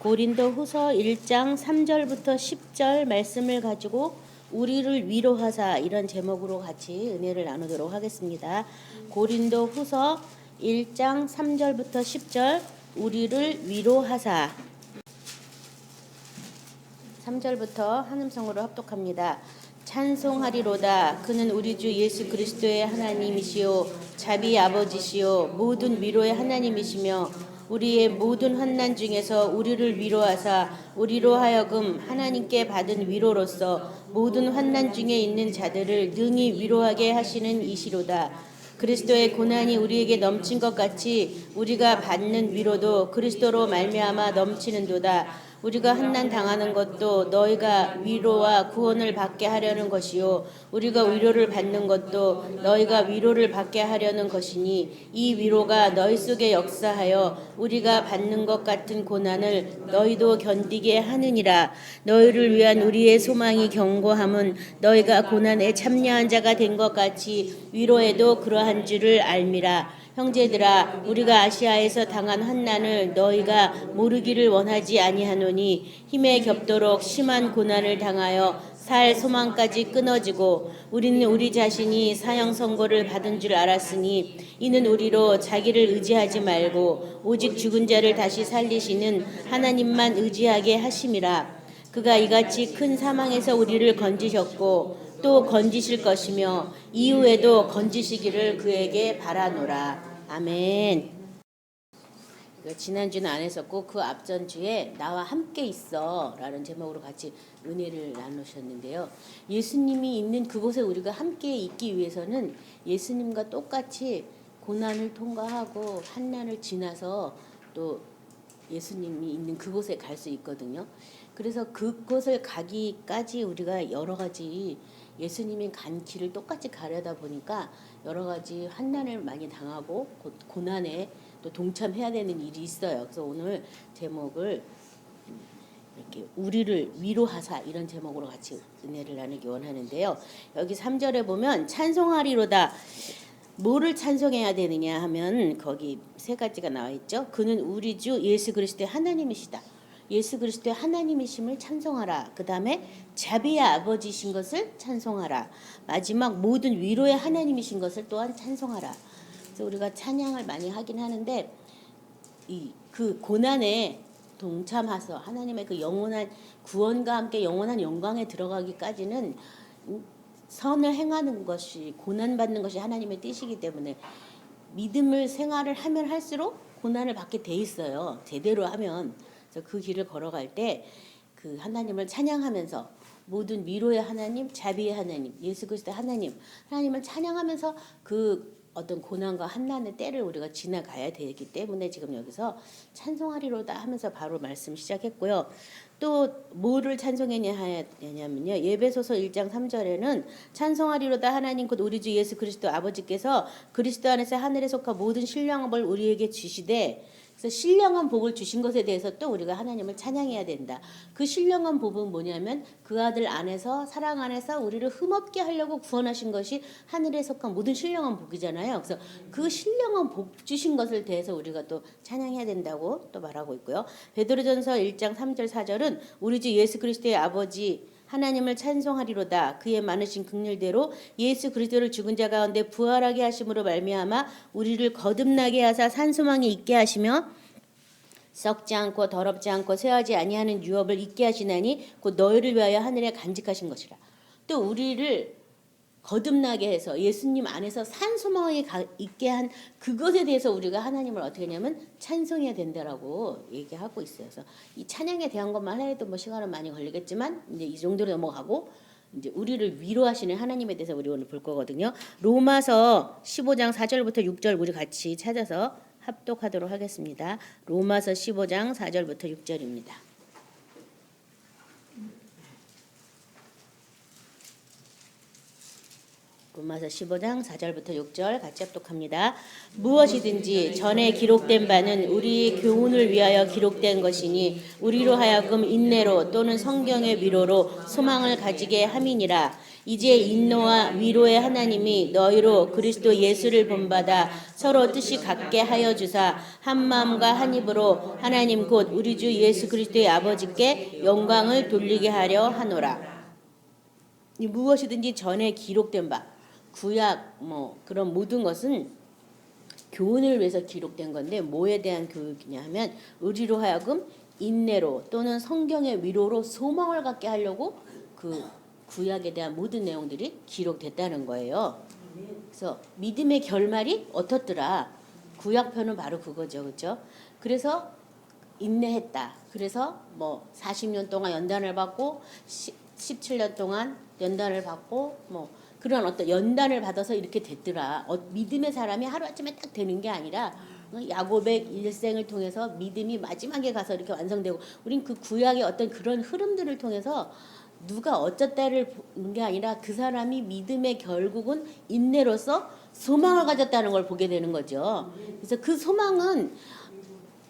고린도후서 1장 3절부터 10절 말씀을 가지고 우리를 위로하사 이런 제목으로 같이 은혜를 나누도록 하겠습니다. 고린도후서 1장 3절부터 10절 우리를 위로하사 3절부터 한음성으로 합독합니다. 찬송하리로다. 그는 우리 주 예수 그리스도의 하나님이시요 자비 아버지시요 모든 위로의 하나님이시며 우리의 모든 환난 중에서 우리를 위로하사 우리로 하여금 하나님께 받은 위로로서 모든 환난 중에 있는 자들을 능히 위로하게 하시는 이시로다. 그리스도의 고난이 우리에게 넘친 것 같이 우리가 받는 위로도 그리스도로 말미암아 넘치는도다. 우리가 환난 당하는 것도 너희가 위로와 구원을 받게 하려는 것이요 우리가 위로를 받는 것도 너희가 위로를 받게 하려는 것이니 이 위로가 너희 속에 역사하여 우리가 받는 것 같은 고난을 너희도 견디게 하느니라. 너희를 위한 우리의 소망이 견고함은 너희가 고난에 참여한 자가 된 것 같이 위로에도 그러한 줄을 알미라. 형제들아, 우리가 아시아에서 당한 환난을 너희가 모르기를 원하지 아니하노니 힘에 겹도록 심한 고난을 당하여 살 소망까지 끊어지고 우리는 우리 자신이 사형 선고를 받은 줄 알았으니 이는 우리로 자기를 의지하지 말고 오직 죽은 자를 다시 살리시는 하나님만 의지하게 하심이라. 그가 이같이 큰 사망에서 우리를 건지셨고 또 건지실 것이며 이후에도 건지시기를 그에게 바라노라. 아멘. 지난주는 안 했었고 그 앞전주에 나와 함께 있어 라는 제목으로 같이 은혜를 나누셨는데요. 예수님이 있는 그곳에 우리가 함께 있기 위해서는 예수님과 똑같이 고난을 통과하고 환난을 지나서 또 예수님이 있는 그곳에 갈 수 있거든요. 그래서 그곳을 가기까지 우리가 여러 가지 예수님이 간 길을 똑같이 가려다 보니까 여러 가지 환난을 많이 당하고 고난에 또 동참해야 되는 일이 있어요. 그래서 오늘 제목을 이렇게 우리를 위로하사 이런 제목으로 같이 은혜를 나누기 원하는데요. 여기 3절에 보면 찬송하리로다. 뭐를 찬송해야 되느냐 하면 거기 세 가지가 나와 있죠. 그는 우리 주 예수 그리스도의 하나님이시다. 예수 그리스도의 하나님이심을 찬송하라. 그 다음에 자비의 아버지신 것을 찬송하라. 마지막 모든 위로의 하나님이신 것을 또한 찬송하라. 그래서 우리가 찬양을 많이 하긴 하는데 그 고난에 동참해서 하나님의 그 영원한 구원과 함께 영원한 영광에 들어가기까지는 선을 행하는 것이 고난받는 것이 하나님의 뜻이기 때문에 믿음을 생활을 하면 할수록 고난을 받게 돼 있어요. 제대로 하면. 그래서 그 길을 걸어갈 때 그 하나님을 찬양하면서 모든 위로의 하나님, 자비의 하나님, 예수 그리스도의 하나님을 찬양하면서 그 어떤 고난과 환난의 때를 우리가 지나가야 되기 때문에 지금 여기서 찬송하리로다 하면서 바로 말씀 시작했고요. 또 뭐를 찬송하냐면요. 예배소서 1장 3절에는 찬송하리로다 하나님 곧 우리 주 예수 그리스도 아버지께서 그리스도 안에서 하늘에 속한 모든 신령함을 우리에게 주시되 그래서 신령한 복을 주신 것에 대해서 또 우리가 하나님을 찬양해야 된다. 그 신령한 복은 뭐냐면 그 아들 안에서 사랑 안에서 우리를 흠없게 하려고 구원하신 것이 하늘에 속한 모든 신령한 복이잖아요. 그래서 그 신령한 복 주신 것을 대해서 우리가 또 찬양해야 된다고 또 말하고 있고요. 베드로전서 1장 3절 4절은 우리 주 예수 그리스도의 아버지 하나님을 찬송하리로다. 그의 많으신 긍휼대로 예수 그리스도를 죽은 자 가운데 부활하게 하심으로 말미암아 우리를 거듭나게 하사 산소망이 있게 하시며 썩지 않고 더럽지 않고 쇠하지 아니하는 유업을 있게 하시나니 곧 너희를 위하여 하늘에 간직하신 것이라. 또 우리를 거듭나게 해서 예수님 안에서 산소망이 있게 한 그것에 대해서 우리가 하나님을 어떻게 하냐면 찬송해야 된다라고 얘기하고 있어요. 그래서 이 찬양에 대한 것만 해도 뭐 시간은 많이 걸리겠지만 이제 이 정도로 넘어가고 이제 우리를 위로하시는 하나님에 대해서 우리 오늘 볼 거거든요. 로마서 15장 4절부터 6절 우리 같이 찾아서 합독하도록 하겠습니다. 로마서 15장 4절부터 6절입니다. 로마서 15장 4절부터 6절 같이 합독합니다. 무엇이든지 전에 기록된 바는 우리 교훈을 위하여 기록된 것이니 우리로 하여금 인내로 또는 성경의 위로로 소망을 가지게 함이니라. 이제 인노와 위로의 하나님이 너희로 그리스도 예수를 본받아 서로 뜻이 같게 하여 주사 한 마음과 한 입으로 하나님 곧 우리 주 예수 그리스도의 아버지께 영광을 돌리게 하려 하노라. 무엇이든지 전에 기록된 바, 구약 그런 모든 것은 교훈을 위해서 기록된 건데 뭐에 대한 교육이냐 하면 우리로 하여금 인내로 또는 성경의 위로로 소망을 갖게 하려고 그 구약에 대한 모든 내용들이 기록됐다는 거예요. 그래서 믿음의 결말이 어떻더라? 구약편은 바로 그거죠. 그렇죠? 그래서 인내했다. 그래서 40년 동안 연단을 받고 17년 동안 연단을 받고 그런 어떤 연단을 받아서 이렇게 됐더라. 믿음의 사람이 하루아침에 딱 되는 게 아니라 야곱의 일생을 통해서 믿음이 마지막에 가서 이렇게 완성되고 우린 그 구약의 어떤 그런 흐름들을 통해서 누가 어쩌다를 보는 게 아니라 그 사람이 믿음의 결국은 인내로서 소망을 가졌다는 걸 보게 되는 거죠. 그래서 그 소망은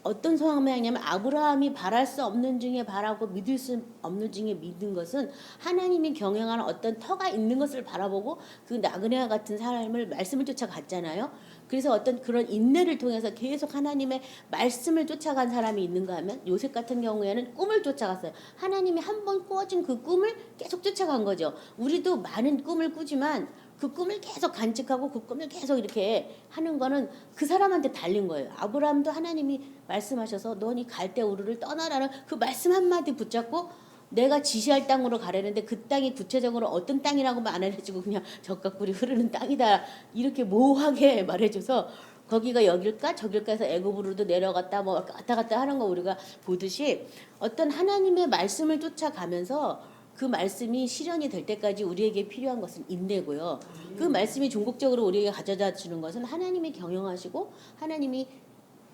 어떤 소망이냐면 아브라함이 바랄 수 없는 중에 바라고 믿을 수 없는 중에 믿은 것은 하나님이 경영하는 어떤 터가 있는 것을 바라보고 그 나그네와 같은 사람을 말씀을 쫓아갔잖아요. 그래서 어떤 그런 인내를 통해서 계속 하나님의 말씀을 쫓아간 사람이 있는가 하면 요셉 같은 경우에는 꿈을 쫓아갔어요. 하나님이 한 번 꾸어진 그 꿈을 계속 쫓아간 거죠. 우리도 많은 꿈을 꾸지만 그 꿈을 계속 간직하고 그 꿈을 계속 이렇게 하는 거는 그 사람한테 달린 거예요. 아브라함도 하나님이 말씀하셔서 너니 갈대 우르를 떠나라는 그 말씀 한마디 붙잡고 내가 지시할 땅으로 가려는데 그 땅이 구체적으로 어떤 땅이라고만 안 해주고 그냥 젖과 꿀이 흐르는 땅이다 이렇게 모호하게 말해줘서 거기가 여길까 저길까 해서 애굽으로도 내려갔다 왔다 갔다 하는 거 우리가 보듯이 어떤 하나님의 말씀을 쫓아가면서 그 말씀이 실현이 될 때까지 우리에게 필요한 것은 인내고요. 그 말씀이 종국적으로 우리에게 가져다 주는 것은 하나님이 경영하시고 하나님이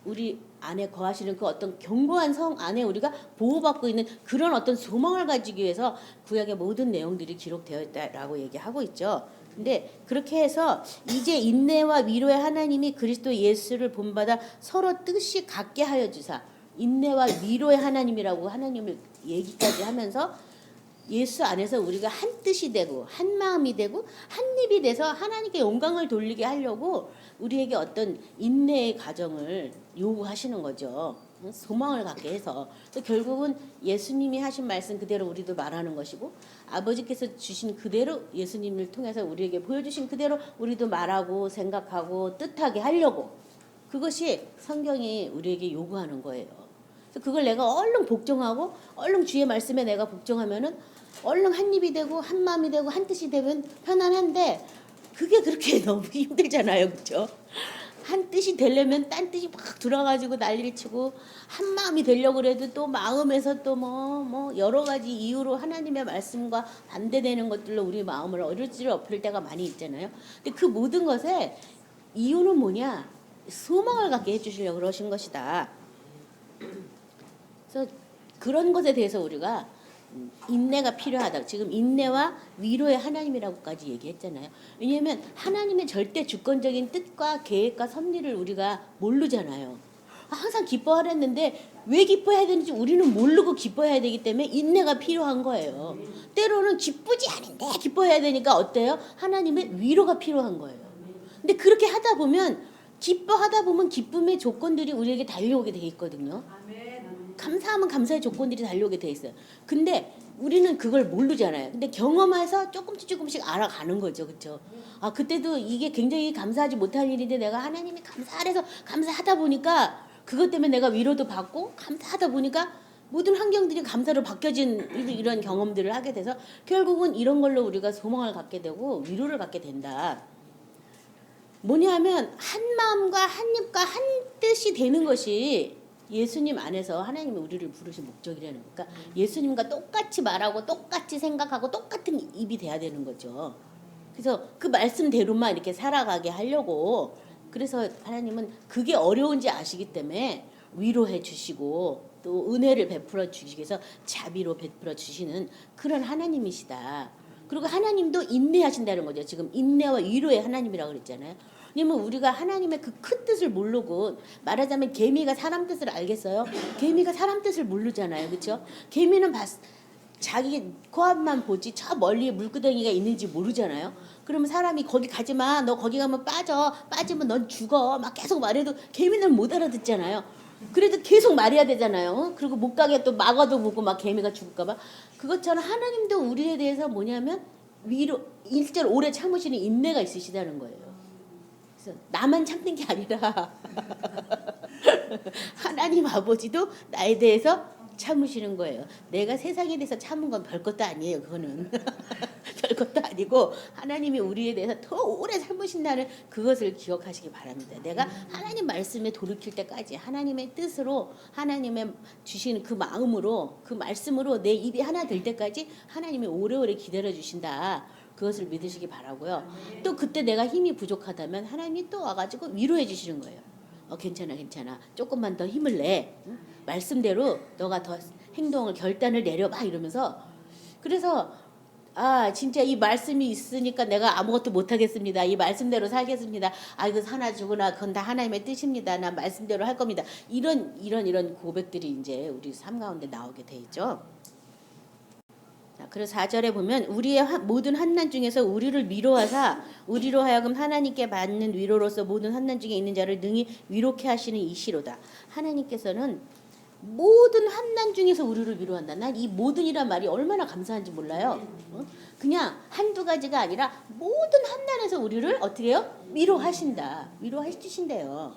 우리 안에 거하시는 그 어떤 견고한 성 안에 우리가 보호받고 있는 그런 어떤 소망을 가지기 위해서 구약의 모든 내용들이 기록되어 있다라고 얘기하고 있죠. 근데 그렇게 해서 이제 인내와 위로의 하나님이 그리스도 예수를 본받아 서로 뜻이 같게 하여 주사 인내와 위로의 하나님이라고 하나님을 얘기까지 하면서 예수 안에서 우리가 한 뜻이 되고 한 마음이 되고 한 입이 돼서 하나님께 영광을 돌리게 하려고 우리에게 어떤 인내의 과정을 요구하시는 거죠. 소망을 갖게 해서 결국은 예수님이 하신 말씀 그대로 우리도 말하는 것이고 아버지께서 주신 그대로 예수님을 통해서 우리에게 보여주신 그대로 우리도 말하고 생각하고 뜻하게 하려고 그것이 성경이 우리에게 요구하는 거예요. 그래서 그걸 내가 얼른 복종하고 얼른 주의 말씀에 내가 복종하면은 얼른 한 입이 되고 한 마음이 되고 한 뜻이 되면 편안한데 그게 그렇게 너무 힘들잖아요. 그렇죠? 한 뜻이 되려면 딴 뜻이 막 들어가지고 난리를 치고 한 마음이 되려고 그래도 또 마음에서 또 여러 가지 이유로 하나님의 말씀과 반대되는 것들로 우리 마음을 어질러엎을 때가 많이 있잖아요. 근데 그 모든 것에 이유는 뭐냐? 소망을 갖게 해주시려고 그러신 것이다. 그래서 그런 것에 대해서 우리가 인내가 필요하다. 지금 인내와 위로의 하나님이라고까지 얘기했잖아요. 왜냐하면 하나님의 절대 주권적인 뜻과 계획과 섭리를 우리가 모르잖아요. 항상 기뻐하랬는데 왜 기뻐해야 되는지 우리는 모르고 기뻐해야 되기 때문에 인내가 필요한 거예요. 때로는 기쁘지 않은데 기뻐해야 되니까 어때요? 하나님의 위로가 필요한 거예요. 근데 그렇게 하다 보면 기뻐하다 보면 기쁨의 조건들이 우리에게 달려오게 돼 있거든요. 감사하면 감사의 조건들이 달려오게 돼 있어요. 근데 우리는 그걸 모르잖아요. 근데 경험해서 조금씩 알아가는 거죠. 그렇죠? 아, 그때도 이게 굉장히 감사하지 못할 일인데 내가 하나님이 감사해서 감사하다 보니까 그것 때문에 내가 위로도 받고 감사하다 보니까 모든 환경들이 감사로 바뀌어진 이런 경험들을 하게 돼서 결국은 이런 걸로 우리가 소망을 갖게 되고 위로를 갖게 된다. 뭐냐면 한 마음과 한 입과 한 뜻이 되는 것이 예수님 안에서 하나님이 우리를 부르신 목적이라는 거니까 예수님과 똑같이 말하고 똑같이 생각하고 똑같은 입이 돼야 되는 거죠. 그래서 그 말씀대로만 이렇게 살아가게 하려고 그래서 하나님은 그게 어려운지 아시기 때문에 위로해 주시고 또 은혜를 베풀어 주시기 위해서 자비로 베풀어 주시는 그런 하나님이시다. 그리고 하나님도 인내하신다는 거죠. 지금 인내와 위로의 하나님이라고 그랬잖아요. 왜냐면 우리가 하나님의 그 큰 뜻을 모르고, 말하자면 개미가 사람 뜻을 알겠어요? 개미가 사람 뜻을 모르잖아요. 그렇죠? 개미는 자기 코앞만 보지 저 멀리에 물구덩이가 있는지 모르잖아요. 그러면 사람이 거기 가지 마. 너 거기 가면 빠지면 넌 죽어. 막 계속 말해도 개미는 못 알아듣잖아요. 그래도 계속 말해야 되잖아요. 그리고 못 가게 또 막아도 보고 막 개미가 죽을까 봐. 그것처럼 하나님도 우리에 대해서 뭐냐면 위로 일절 오래 참으시는 인내가 있으시다는 거예요. 그래서 나만 참는 게 아니라 하나님 아버지도 나에 대해서 참으시는 거예요. 내가 세상에 대해서 참은 건 별것도 아니에요. 그거는 별것도 아니고 하나님이 우리에 대해서 더 오래 참으신다는 그것을 기억하시기 바랍니다. 내가 하나님 말씀에 돌이킬 때까지 하나님의 뜻으로 하나님의 주시는 그 마음으로 그 말씀으로 내 입이 하나 될 때까지 하나님이 오래오래 기다려 주신다. 그것을 믿으시기 바라고요. 또 그때 내가 힘이 부족하다면 하나님이 또 와가지고 위로해 주시는 거예요. 괜찮아. 조금만 더 힘을 내. 말씀대로 너가 더 행동을 결단을 내려봐 이러면서. 그래서 진짜 이 말씀이 있으니까 내가 아무것도 못하겠습니다. 이 말씀대로 살겠습니다. 이거 사나 죽으나 그건 다 하나님의 뜻입니다. 난 말씀대로 할 겁니다. 이런 고백들이 이제 우리 삶 가운데 나오게 돼 있죠. 그래서 4절에 보면 우리의 모든 환난 중에서 우리를 위로하사 우리로 하여금 하나님께 받는 위로로서 모든 환난 중에 있는 자를 능히 위로케 하시는 이시로다. 하나님께서는 모든 환난 중에서 우리를 위로한다. 난 이 모든이란 말이 얼마나 감사한지 몰라요. 그냥 한두 가지가 아니라 모든 환난에서 우리를 어떻게 해요? 위로하신다. 위로해 주신대요.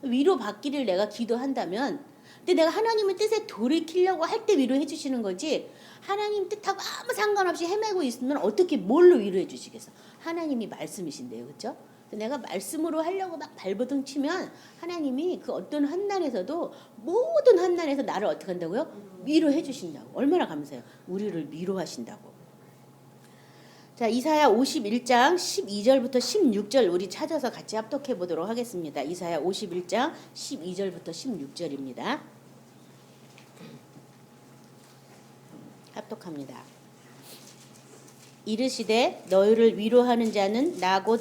위로 받기를 내가 기도한다면, 근데 내가 하나님의 뜻에 돌이키려고 할 때 위로해 주시는 거지, 하나님 뜻하고 아무 상관없이 헤매고 있으면 어떻게 뭘로 위로해 주시겠어? 하나님이 말씀이신데요. 그렇죠? 내가 말씀으로 하려고 막 발버둥 치면 하나님이 그 어떤 환난에서도 모든 환난에서 나를 어떻게 한다고요? 위로해 주신다고. 얼마나 감사해요. 우리를 위로하신다고. 자, 이사야 51장 12절부터 16절 우리 찾아서 같이 합독해 보도록 하겠습니다. 이사야 51장 12절부터 16절입니다. 합독합니다. 이르시되 너희를 위로하는 자는 나 곧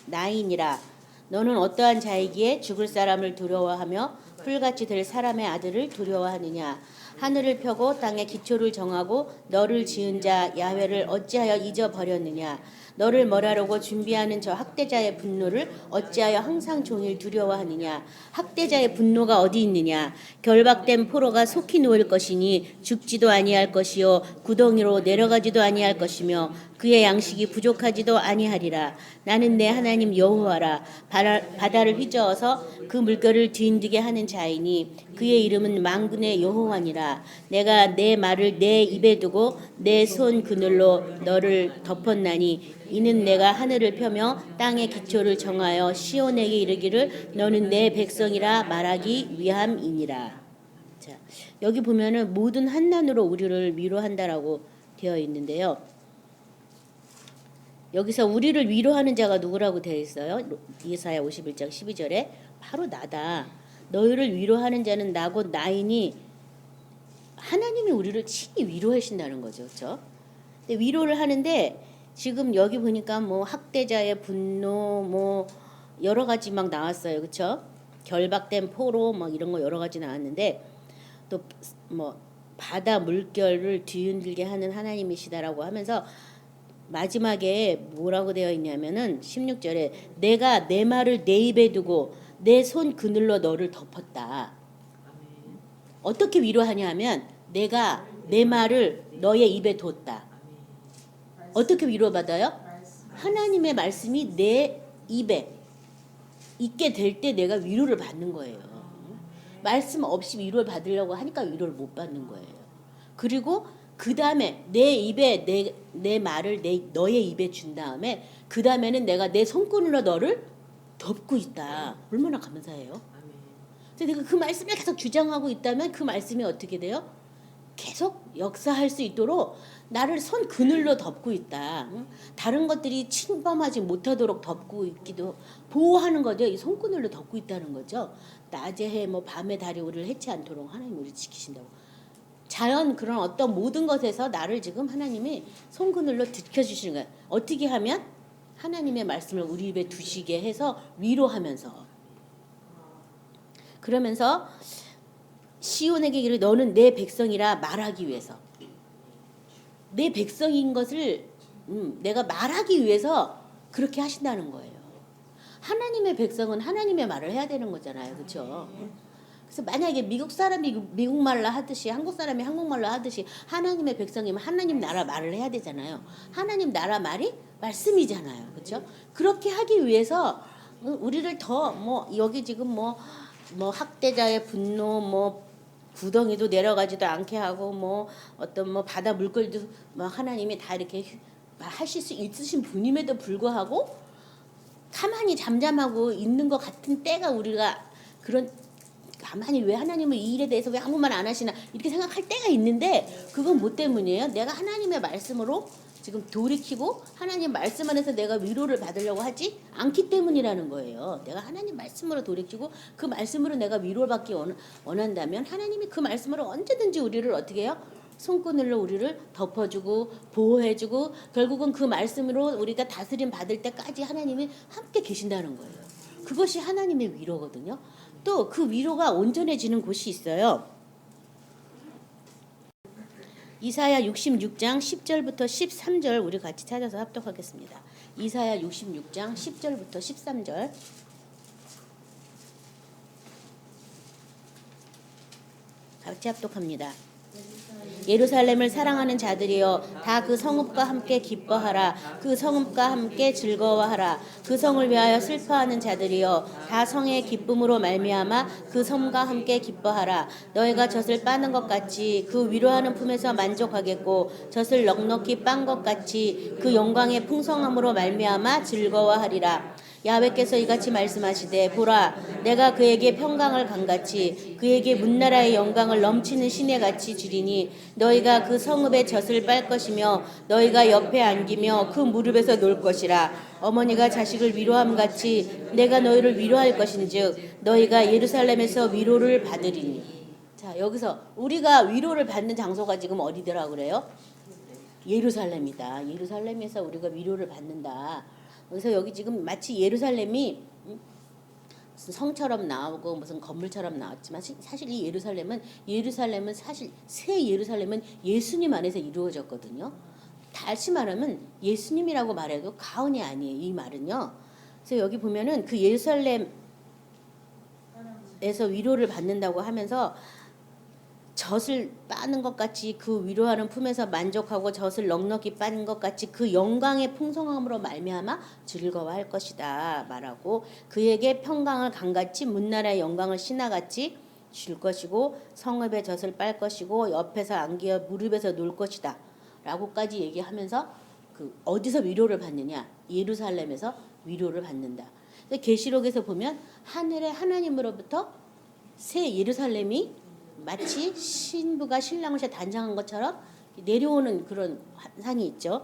나이니라. 너는 어떠한 자이기에 죽을 사람을 두려워하며 풀같이 될 사람의 아들을 두려워하느냐. 하늘을 펴고 땅에 기초를 정하고 너를 지은 자 야훼를 어찌하여 잊어버렸느냐. 너를 멸하려고 준비하는 저 학대자의 분노를 어찌하여 항상 종일 두려워하느냐. 학대자의 분노가 어디 있느냐. 결박된 포로가 속히 놓일 것이니 죽지도 아니할 것이요 구덩이로 내려가지도 아니할 것이며 그의 양식이 부족하지도 아니하리라. 나는 내 하나님 여호와라. 바다를 휘저어서 그 물결을 뒤흔들게 하는 자이니 그의 이름은 만군의 여호와니라. 내가 내 말을 내 입에 두고 내 손 그늘로 너를 덮었나니 이는 내가 하늘을 펴며 땅의 기초를 정하여 시온에게 이르기를 너는 내 백성이라 말하기 위함이니라. 자, 여기 보면은 모든 환난으로 우리를 위로한다라고 되어 있는데요. 여기서 우리를 위로하는 자가 누구라고 되어 있어요? 이사야 51장 12절에 바로 나다. 너희를 위로하는 자는 나고 나이니, 하나님이 우리를 친히 위로하신다는 거죠. 그렇죠? 근데 위로를 하는데 지금 여기 보니까 뭐 학대자의 분노 뭐 여러 가지 막 나왔어요. 그렇죠? 결박된 포로 막 이런 거 여러 가지 나왔는데 또 뭐 바다 물결을 뒤흔들게 하는 하나님이시다라고 하면서 마지막에 뭐라고 되어 있냐면은 16절에 내가 내 말을 내 입에 두고 내 손 그늘로 너를 덮었다. 어떻게 위로하냐 하면 내가 내 말을 너의 입에 뒀다. 어떻게 위로받아요? 하나님의 말씀이 내 입에 있게 될 때 내가 위로를 받는 거예요. 말씀 없이 위로를 받으려고 하니까 위로를 못 받는 거예요. 그리고 그 다음에 내 입에 내 말을 너의 입에 준 다음에 그 다음에는 내가 내 손끈으로 너를 덮고 있다. 얼마나 감사해요. 그래서 내가 그 말씀을 계속 주장하고 있다면 그 말씀이 어떻게 돼요? 계속 역사할 수 있도록 나를 손 그늘로 덮고 있다. 다른 것들이 침범하지 못하도록 덮고 있기도 보호하는 거죠. 이 손그늘로 덮고 있다는 거죠. 낮에 해 뭐 밤에 달이 우리를 해치 않도록 하나님 우리 지키신다고. 자연 그런 어떤 모든 것에서 나를 지금 하나님이 손그늘로 지켜주시는 거예요. 어떻게 하면 하나님의 말씀을 우리 입에 두시게 해서 위로하면서 그러면서 시온에게 이르 너는 내 백성이라 말하기 위해서 내 백성인 것을 내가 말하기 위해서 그렇게 하신다는 거예요. 하나님의 백성은 하나님의 말을 해야 되는 거잖아요. 그렇죠? 그래서 만약에 미국 사람이 미국 말로 하듯이 한국 사람이 한국말로 하듯이 하나님의 백성이면 하나님 나라 말을 해야 되잖아요. 하나님 나라 말이 말씀이잖아요. 그렇죠? 그렇게 하기 위해서 우리를 더 뭐 여기 지금 뭐 학대자의 분노 뭐 구덩이도 내려가지도 않게 하고 뭐 어떤 뭐 바다 물결도 뭐 하나님이 다 이렇게 하실 수 있으신 분임에도 불구하고 가만히 잠잠하고 있는 것 같은 때가 우리가 그런 가만히 왜 하나님은 이 일에 대해서 왜 아무 말 안 하시나 이렇게 생각할 때가 있는데 그건 뭐 때문이에요? 내가 하나님의 말씀으로 지금 돌이키고 하나님 말씀 안에서 내가 위로를 받으려고 하지 않기 때문이라는 거예요. 내가 하나님 말씀으로 돌이키고 그 말씀으로 내가 위로를 받기 원한다면 하나님이 그 말씀으로 언제든지 우리를 어떻게 해요? 손그늘로 우리를 덮어주고 보호해주고 결국은 그 말씀으로 우리가 다스림 받을 때까지 하나님이 함께 계신다는 거예요. 그것이 하나님의 위로거든요. 또 그 위로가 온전해지는 곳이 있어요. 이사야 66장 10절부터 13절 우리 같이 찾아서 합독하겠습니다. 이사야 66장 10절부터 13절 같이 합독합니다. 예루살렘을 사랑하는 자들이여 다 그 성읍과 함께 기뻐하라. 그 성읍과 함께 즐거워하라. 그 성을 위하여 슬퍼하는 자들이여 다 성의 기쁨으로 말미암아 그 성과 함께 기뻐하라. 너희가 젖을 빠는 것 같이 그 위로하는 품에서 만족하겠고 젖을 넉넉히 빤 것 같이 그 영광의 풍성함으로 말미암아 즐거워하리라. 야훼께서 이같이 말씀하시되 보라 내가 그에게 평강을 강같이 그에게 문나라의 영광을 넘치는 시내같이 주리니 너희가 그 성읍의 젖을 빨 것이며 너희가 옆에 안기며 그 무릎에서 놀 것이라. 어머니가 자식을 위로함같이 내가 너희를 위로할 것인즉 너희가 예루살렘에서 위로를 받으리니. 자 여기서 우리가 위로를 받는 장소가 지금 어디더라 그래요? 예루살렘이다. 예루살렘에서 우리가 위로를 받는다. 그래서 여기 지금 마치 예루살렘이 무슨 성처럼 나오고 무슨 건물처럼 나왔지만 사실 이 예루살렘은 사실 새 예루살렘은 예수님 안에서 이루어졌거든요. 다시 말하면 예수님이라고 말해도 가언이 아니에요. 이 말은요. 그래서 여기 보면은 그 예루살렘에서 위로를 받는다고 하면서 젖을 빠는 것 같이 그 위로하는 품에서 만족하고 젖을 넉넉히 빠는 것 같이 그 영광의 풍성함으로 말미암아 즐거워할 것이다 말하고 그에게 평강을 강같이 문나라의 영광을 신하같이 줄 것이고 성읍의 젖을 빨 것이고 옆에서 안기어 무릎에서 놀 것이다 라고까지 얘기하면서 그 어디서 위로를 받느냐 예루살렘에서 위로를 받는다. 계시록에서 보면 하늘의 하나님으로부터 새 예루살렘이 마치 신부가 신랑을 단장한 것처럼 내려오는 그런 환상이 있죠.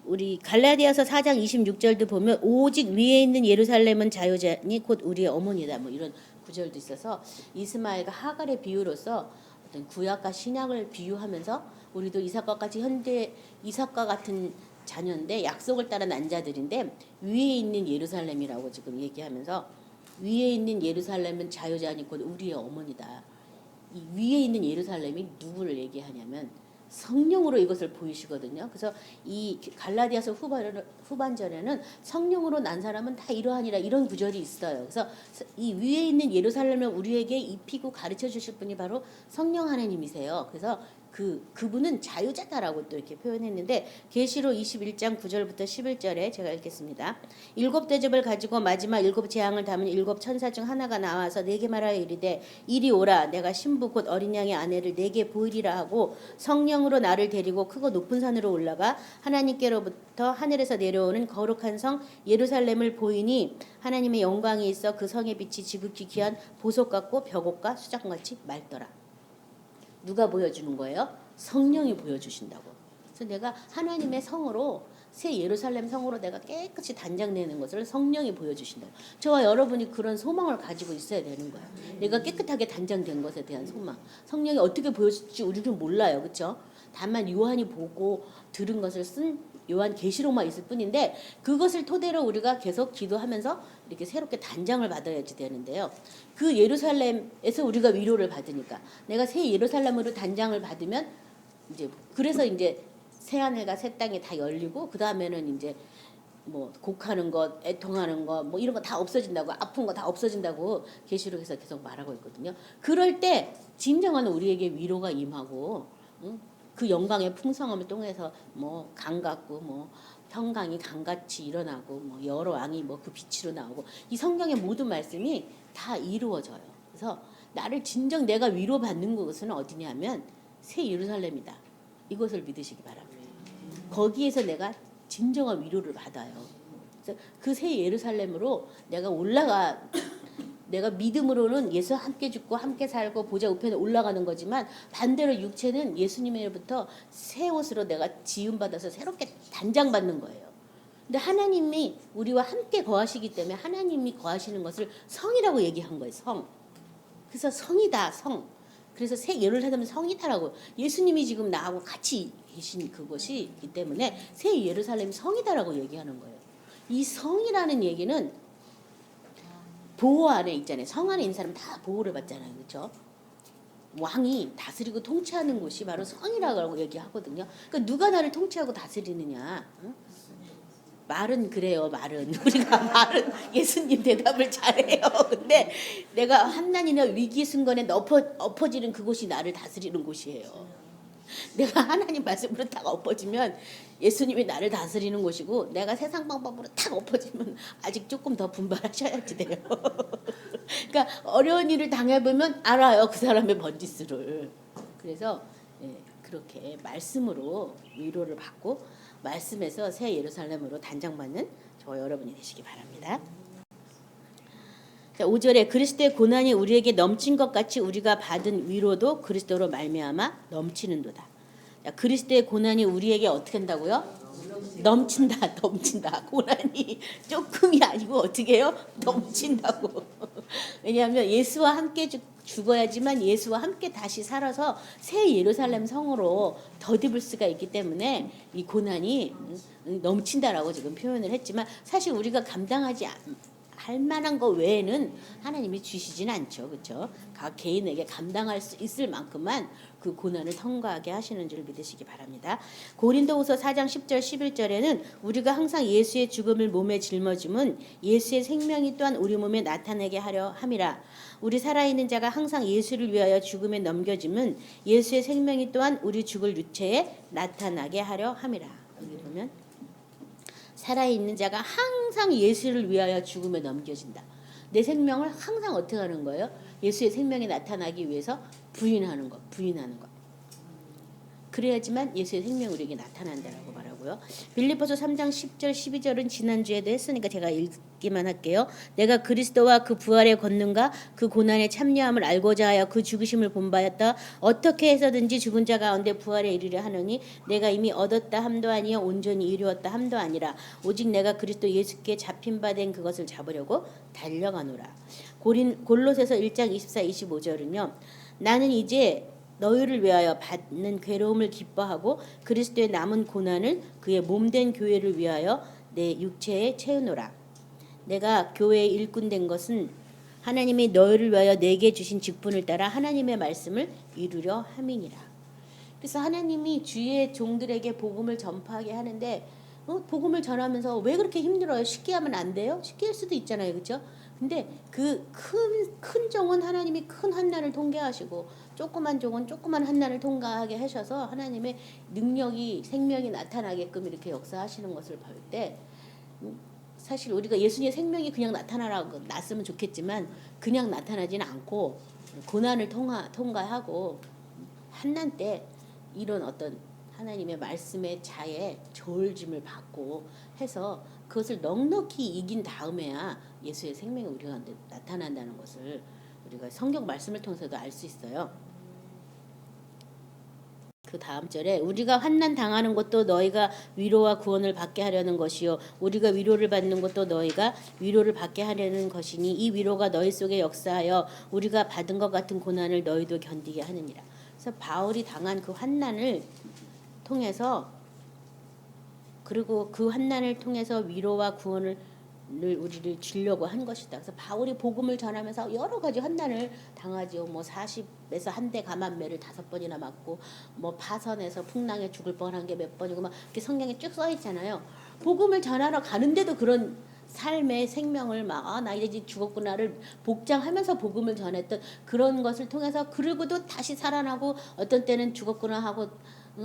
우리 갈라디아서 4장 26절도 보면 오직 위에 있는 예루살렘은 자유자니 곧 우리의 어머니다 뭐 이런 구절도 있어서 이스마엘과 하갈의 비유로서 어떤 구약과 신약을 비유하면서 우리도 이삭과 같이 현대 이삭과 같은 자녀인데 약속을 따른 난자들인데 위에 있는 예루살렘이라고 지금 얘기하면서 위에 있는 예루살렘은 자유자니 곧 우리의 어머니다. 이 위에 있는 예루살렘이 누구를 얘기하냐면 성령으로 이것을 보이시거든요. 그래서 이 갈라디아서 후반절에는 성령으로 난 사람은 다 이러하니라 이런 구절이 있어요. 그래서 이 위에 있는 예루살렘을 우리에게 입히고 가르쳐 주실 분이 바로 성령 하나님이세요. 그래서 그분은 자유자다라고 또 이렇게 표현했는데 계시록 21장 9절부터 11절에 제가 읽겠습니다. 일곱 대접을 가지고 마지막 일곱 재앙을 담은 일곱 천사 중 하나가 나와서 내게 말하여 이르되 이리 오라 내가 신부 곧 어린 양의 아내를 내게 보이리라 하고 성령으로 나를 데리고 크고 높은 산으로 올라가 하나님께로부터 하늘에서 내려오는 거룩한 성 예루살렘을 보이니 하나님의 영광이 있어 그 성의 빛이 지극히 귀한 보석 같고 벽옥과 수정같이 맑더라. 누가 보여주는 거예요? 성령이 보여주신다고. 그래서 내가 하나님의 성으로 새 예루살렘 성으로 내가 깨끗이 단장되는 것을 성령이 보여주신다. 저와 여러분이 그런 소망을 가지고 있어야 되는 거예요. 내가 깨끗하게 단장된 것에 대한 소망. 성령이 어떻게 보여줄지 우리는 몰라요. 그렇죠? 다만 요한이 보고 들은 것을 쓴 요한 계시록만 있을 뿐인데 그것을 토대로 우리가 계속 기도하면서 이렇게 새롭게 단장을 받아야지 되는데요. 그 예루살렘에서 우리가 위로를 받으니까 내가 새 예루살렘으로 단장을 받으면 이제 그래서 이제 새 하늘과 새 땅이 다 열리고 그 다음에는 이제 뭐 곡하는 것, 애통하는 것, 뭐 이런 거 다 없어진다고, 아픈 거 다 없어진다고 계시록에서 계속 말하고 있거든요. 그럴 때 진정한 우리에게 위로가 임하고, 응? 그 영광의 풍성함을 통해서 뭐 강 같고 뭐 평강이 강같이 일어나고 뭐 여러 왕이 뭐 그 빛으로 나오고 이 성경의 모든 말씀이 다 이루어져요. 그래서 나를 진정 내가 위로받는 곳은 어디냐면 새 예루살렘이다. 이것을 믿으시기 바랍니다. 거기에서 내가 진정한 위로를 받아요. 그래서 그 새 예루살렘으로 내가 내가 믿음으로는 예수 함께 죽고 함께 살고 보좌 우편에 올라가는 거지만 반대로 육체는 예수님으로부터 새 옷으로 내가 지음받아서 새롭게 단장받는 거예요. 근데 하나님이 우리와 함께 거하시기 때문에 하나님이 거하시는 것을 성이라고 얘기한 거예요. 성. 그래서 성이다. 성. 그래서 새 예루살렘은 성이다라고 예수님이 지금 나하고 같이 계신 그것이 있기 때문에 새 예루살렘이 성이다라고 얘기하는 거예요. 이 성이라는 얘기는 보호 안에 있잖아요. 성 안에 있는 사람은 다 보호를 받잖아요. 그렇죠? 왕이 다스리고 통치하는 곳이 바로 성이라고 얘기하거든요. 그러니까 누가 나를 통치하고 다스리느냐? 응? 말은 그래요. 말은 우리가 말은 예수님 대답을 잘해요. 근데 내가 환난이나 위기 순간에 엎어지는 그곳이 나를 다스리는 곳이에요. 내가 하나님 말씀으로 딱 엎어지면 예수님이 나를 다스리는 곳이고 내가 세상 방법으로 딱 엎어지면 아직 조금 더 분발하셔야지 돼요. 그러니까 어려운 일을 당해보면 알아요. 그 사람의 번지수를. 그래서 그렇게 말씀으로 위로를 받고 말씀에서 새 예루살렘으로 단장받는 저와 여러분이 되시기 바랍니다. 자, 5절에 그리스도의 고난이 우리에게 넘친 것 같이 우리가 받은 위로도 그리스도로 말미암아 넘치는도다. 자, 그리스도의 고난이 우리에게 어떻게 한다고요? 넘친다. 넘친다. 고난이 조금이 아니고 어떻게 해요? 넘친다고. 왜냐하면 예수와 함께 죽어야지만 예수와 함께 다시 살아서 새 예루살렘 성으로 덧입을 수가 있기 때문에 이 고난이 넘친다라고 지금 표현을 했지만 사실 우리가 감당하지 할 만한 거 외에는 하나님이 주시진 않죠. 그렇죠? 각 개인에게 감당할 수 있을 만큼만 그 고난을 통과하게 하시는 줄 믿으시기 바랍니다. 고린도후서 4장 10절 11절에는 우리가 항상 예수의 죽음을 몸에 짊어짐은 예수의 생명이 또한 우리 몸에 나타내게 하려 함이라. 우리 살아있는 자가 항상 예수를 위하여 죽음에 넘겨짐은 예수의 생명이 또한 우리 죽을 육체에 나타나게 하려 함이라. 여기 보면 살아있는 자가 항상 예수를 위하여 죽음에 넘겨진다. 내 생명을 항상 어떻게 하는 거예요? 예수의 생명이 나타나기 위해서 부인하는 것. 그래야지만 예수의 생명이 우리에게 나타난다라고 말하고요. 빌립보서 3장 10절 12절은 지난주에도 했으니까 제가 읽기만 할게요. 내가 그리스도와 그 부활의 권능과 그 고난의 참여함을 알고자 하여 그 죽으심을 본바였다. 어떻게 해서든지 죽은 자 가운데 부활에 이르려 하느니 내가 이미 얻었다 함도 아니요 온전히 이루었다 함도 아니라 오직 내가 그리스도 예수께 잡힌 바 된 그것을 잡으려고 달려가노라. 골로새서 1장 24, 25절은요. 나는 이제 너희를 위하여 받는 괴로움을 기뻐하고 그리스도의 남은 고난을 그의 몸된 교회를 위하여 내 육체에 채우노라. 내가 교회의 일꾼 된 것은 하나님이 너희를 위하여 내게 주신 직분을 따라 하나님의 말씀을 이루려 함이니라. 그래서 하나님이 주의 종들에게 복음을 전파하게 하는데 복음을 전하면서 왜 그렇게 힘들어요? 쉽게 하면 안 돼요? 쉽게 할 수도 있잖아요. 그렇죠? 근데 그 큰 종은 하나님이 큰 환난을 통과하시고 조그만 종은 조그만 환난을 통과하게 하셔서 하나님의 능력이 생명이 나타나게끔 이렇게 역사하시는 것을 볼 때 사실 우리가 예수님의 생명이 그냥 나타나라고 났으면 좋겠지만 그냥 나타나지는 않고 고난을 통과하고 환난 때 이런 어떤 하나님의 말씀의 자에 저울짐을 받고 해서 그것을 넉넉히 이긴 다음에야 예수의 생명이 우리가 나타난다는 것을 우리가 성경 말씀을 통해서도 알 수 있어요. 그 다음 절에 우리가 환난 당하는 것도 너희가 위로와 구원을 받게 하려는 것이요 우리가 위로를 받는 것도 너희가 위로를 받게 하려는 것이니 이 위로가 너희 속에 역사하여 우리가 받은 것 같은 고난을 너희도 견디게 하느니라. 그래서 바울이 당한 그 환난을 통해서 그리고 그 환난을 통해서 위로와 구원을 우리를 주려고 한 것이다. 그래서 바울이 복음을 전하면서 여러 가지 환난을 당하지요. 뭐 40에서 한 대 감한매를 5번이나 맞고 뭐 파선에서 풍랑에 죽을 뻔한 게 몇 번이고 막 이렇게 성경에 쭉 써 있잖아요. 복음을 전하러 가는데도 그런 삶의 생명을 막 나 이제 죽었구나를 복장하면서 복음을 전했던 그런 것을 통해서 그러고도 다시 살아나고 어떤 때는 죽었구나 하고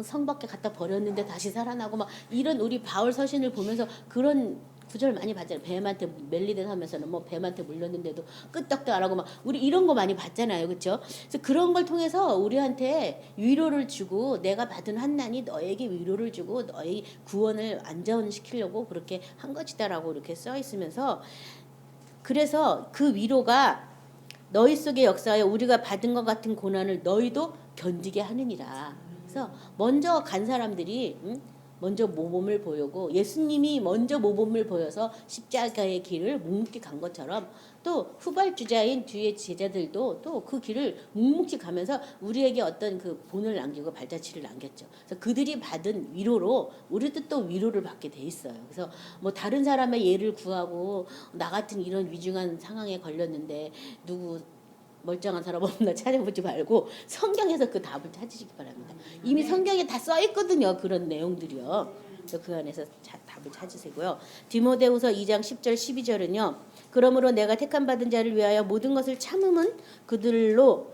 성밖에 갖다 버렸는데 다시 살아나고 막 이런 우리 바울 서신을 보면서 그런 구절 많이 봤잖아요. 뱀한테 멜리데 하면서는 뭐 뱀한테 물렸는데도 끄떡도 안 하고 막 우리 이런 거 많이 봤잖아요. 그렇죠? 그래서 그런 걸 통해서 우리한테 위로를 주고 내가 받은 환난이 너에게 위로를 주고 너의 구원을 안전시키려고 그렇게 한 것이다라고 이렇게 써 있으면서 그래서 그 위로가 너희 속에 역사하여 우리가 받은 것 같은 고난을 너희도 견디게 하느니라. 그래서 먼저 간 사람들이 먼저 모범을 보이고 예수님이 먼저 모범을 보여서 십자가의 길을 묵묵히 간 것처럼 또 후발주자인 뒤에 제자들도 또 그 길을 묵묵히 가면서 우리에게 어떤 그 본을 남기고 발자취를 남겼죠. 그래서 그들이 받은 위로로 우리도 또 위로를 받게 돼 있어요. 그래서 뭐 다른 사람의 예를 구하고 나 같은 이런 위중한 상황에 걸렸는데 누구 멀쩡한 사람 없나 찾아보지 말고 성경에서 그 답을 찾으시기 바랍니다. 이미 성경에 다 써 있거든요. 그런 내용들이요. 그래서 그 안에서 답을 찾으시고요. 디모데후서 2장 10절 12절은요. 그러므로 내가 택함 받은 자를 위하여 모든 것을 참음은 그들도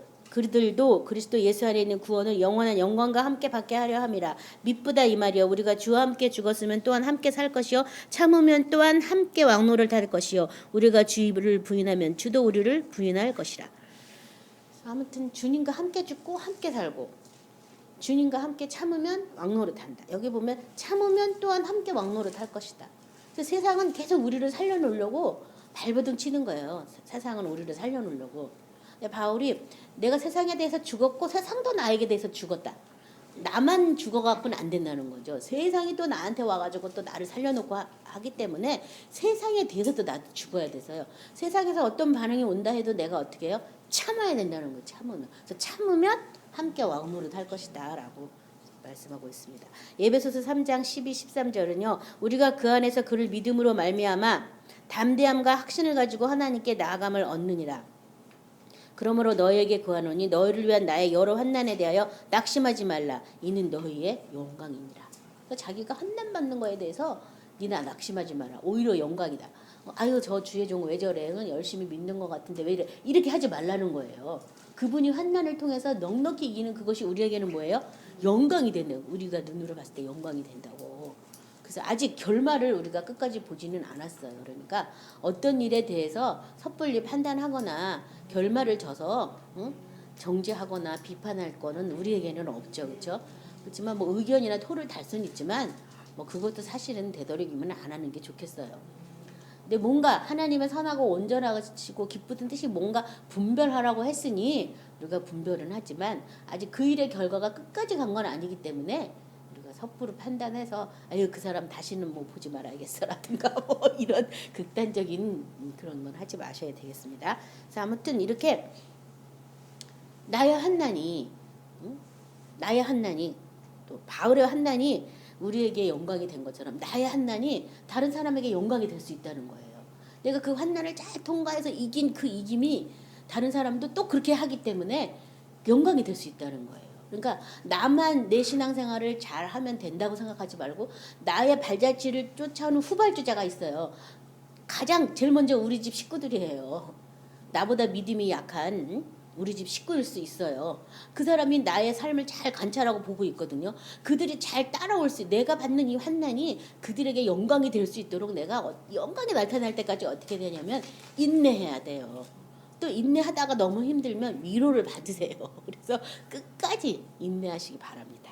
그리스도 예수 안에 있는 구원을 영원한 영광과 함께 받게 하려 함이라. 미쁘다 이 말이여. 우리가 주와 함께 죽었으면 또한 함께 살 것이요 참으면 또한 함께 왕노를 탈 것이요 우리가 주를 부인하면 주도 우리를 부인할 것이라. 아무튼 주님과 함께 죽고 함께 살고 주님과 함께 참으면 왕노릇 한다. 여기 보면 참으면 또한 함께 왕노릇 할 것이다. 그래서 세상은 계속 우리를 살려놓으려고 발버둥 치는 거예요. 세상은 우리를 살려놓으려고. 바울이 내가 세상에 대해서 죽었고 세상도 나에게 대해서 죽었다. 나만 죽어갖고는 안 된다는 거죠. 세상이 또 나한테 와가지고 또 나를 살려놓고 하기 때문에 세상에 대해서도 나도 죽어야 돼서요. 세상에서 어떤 반응이 온다 해도 내가 어떻게 해요? 참아야 된다는 거예요. 참으면. 그래서 참으면 함께 왕노릇 할 것이다 라고 말씀하고 있습니다. 에베소서 3장 12, 13절은요. 우리가 그 안에서 그를 믿음으로 말미암아 담대함과 확신을 가지고 하나님께 나아감을 얻느니라. 그러므로 너희에게 구하노니 너희를 위한 나의 여러 환난에 대하여 낙심하지 말라. 이는 너희의 영광이니라. 그러니까 자기가 환난 받는 거에 대해서 니나 낙심하지 마라. 오히려 영광이다. 아유 저 주의 종 왜 저래? 열심히 믿는 것 같은데 왜 이래? 이렇게 하지 말라는 거예요. 그분이 환난을 통해서 넉넉히 이기는 그것이 우리에게는 뭐예요? 영광이 되는. 우리가 눈으로 봤을 때 영광이 된다고. 그래서 아직 결말을 우리가 끝까지 보지는 않았어요. 그러니까 어떤 일에 대해서 섣불리 판단하거나 결말을 져서 정죄하거나 비판할 거는 우리에게는 없죠. 그렇죠? 그렇지만 뭐 의견이나 토를 달 수는 있지만 뭐 그것도 사실은 되도록이면 안 하는 게 좋겠어요. 근데 뭔가 하나님의 선하고 온전하시고 기쁘던 뜻이 뭔가 분별하라고 했으니 우리가 분별은 하지만 아직 그 일의 결과가 끝까지 간 건 아니기 때문에 우리가 섣부로 판단해서 아유 그 사람 다시는 뭐 보지 말아야겠어라든가 뭐 이런 극단적인 그런 건 하지 마셔야 되겠습니다. 그래서 아무튼 이렇게 나의 환난이 또 바울의 환난이 우리에게 영광이 된 것처럼 나의 환난이 다른 사람에게 영광이 될 수 있다는 거예요. 내가 그 환난을 잘 통과해서 이긴 그 이김이 다른 사람도 또 그렇게 하기 때문에 영광이 될 수 있다는 거예요. 그러니까 나만 내 신앙생활을 잘 하면 된다고 생각하지 말고 나의 발자취를 쫓아오는 후발주자가 있어요. 가장 제일 먼저 우리 집 식구들이에요. 나보다 믿음이 약한 우리 집 식구일 수 있어요. 그 사람이 나의 삶을 잘 관찰하고 보고 있거든요. 그들이 잘 따라올 수, 내가 받는 이 환난이 그들에게 영광이 될 수 있도록 내가 영광이 나타날 때까지 어떻게 되냐면 인내해야 돼요. 또 인내하다가 너무 힘들면 위로를 받으세요. 그래서 끝까지 인내하시기 바랍니다.